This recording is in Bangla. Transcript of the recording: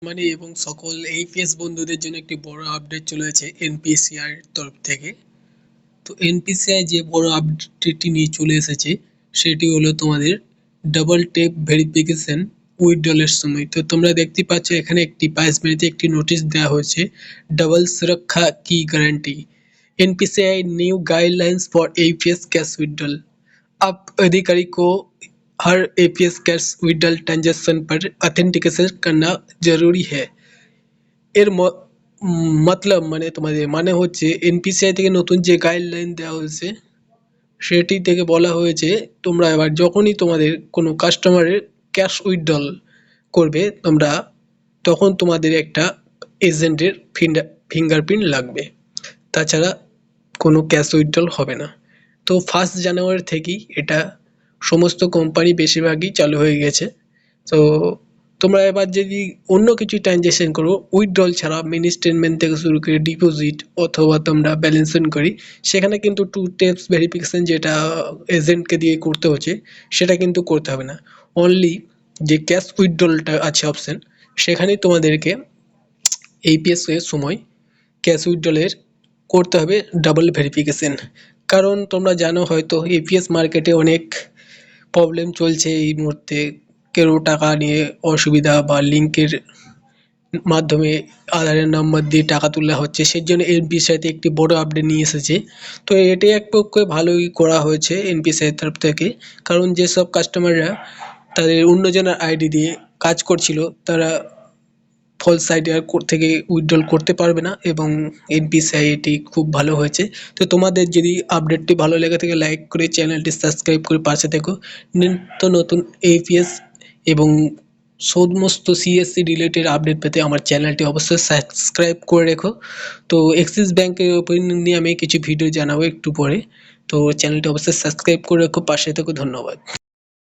মানে এবং সকল এইচএস বন্ধুদের জন্য একটি বড় আপডেট চলে এসেছে এনপিসিআই তরফ থেকে। তো এনপিসিআই যে বড় আপডেটটি নিয়ে চলে এসেছে সেটি হলো তোমাদের ডাবল টেপ ভেরিফিকেশন উইথড্রলের সময়। তো তোমরা দেখতে পাচ্ছ এখানে একটি 22 মিনিটে একটি নোটিশ দেওয়া হয়েছে, डबल सुरक्षा की guarantee. NPCI new guidelines for APS cash withdrawal. अब अधिकारी को हर एपीएस कैश विड्रॉल ट्रांजैक्शन पर ऑथेंटिकेशन करना जरूरी है। এর মতলব মানে তোমাদের মানে হচ্ছে এনপিসিআই থেকে নতুন যে গাইডলাইন দেওয়া হয়েছে সেটি থেকে বলা হয়েছে তোমরা এবার যখনই তোমাদের কোনো কাস্টমারের ক্যাশ উইথড্রল করবে তোমরা তখন তোমাদের একটা এজেন্টের ফিঙ্গারপ্রিন্ট লাগবে, তাছাড়া কোনো ক্যাশ উইথড্রল হবে না। তো 1 জানুয়ারি থেকেই এটা সমস্ত কোম্পানি বেশিরভাগই চালু হয়ে গেছে। তো তোমরা এবার যদি অন্য কিছু ট্রানজ্যাকশন করো উইথড্রল ছাড়া, মিনি স্টেটমেন্ট থেকে শুরু করে ডিপোজিট অথবা তোমরা ব্যালেন্স করি, সেখানে কিন্তু 2 স্টেপস ভেরিফিকেশন যেটা এজেন্টকে দিয়ে করতে হচ্ছে সেটা কিন্তু করতে হবে না। অনলি যে ক্যাশ উইথড্রলটা আছে অপশন, সেখানেই তোমাদেরকে এইপিএস এর সময় ক্যাশ উইথড্রলের করতে হবে ডাবল ভেরিফিকেশন। কারণ তোমরা জানো হয়তো এপিএস মার্কেটে অনেক প্রবলেম চলছে এই মুহূর্তে, কেউ টাকা নিয়ে অসুবিধা বা লিঙ্কের মাধ্যমে আধারের নাম্বার দিয়ে টাকা তোলা হচ্ছে, সেই জন্য এনপিসিআই একটি বড় আপডেট নিয়ে এসেছে। তো এটি এক পক্ষে ভালোই করা হয়েছে এনপিসিআই তরফ থেকে, কারণ যেসব কাস্টমাররা তাদের অন্যজনের আইডি দিয়ে কাজ করছিল তারা ফলস আইডি থেকে উইথড্রল করতে পারবে না, এবং এনপিসিআই এটি খুব ভালো হয়েছে। তো তোমাদের যদি আপডেটটি ভালো লেগে থাকে লাইক করে চ্যানেলটি সাবস্ক্রাইব করে পাশে থেকো। নিত্য নতুন এপিএস এবং সমস্ত সিএসসি রিলেটেড আপডেট পেতে আমার চ্যানেলটি অবশ্যই সাবস্ক্রাইব করে রেখো। তো অ্যাক্সিস ব্যাংকের ওপেনিং নিয়ে আমি কিছু ভিডিও জানাবো একটু পরে, তো চ্যানেলটি অবশ্যই সাবস্ক্রাইব করে রেখো, পাশে থেকো। ধন্যবাদ।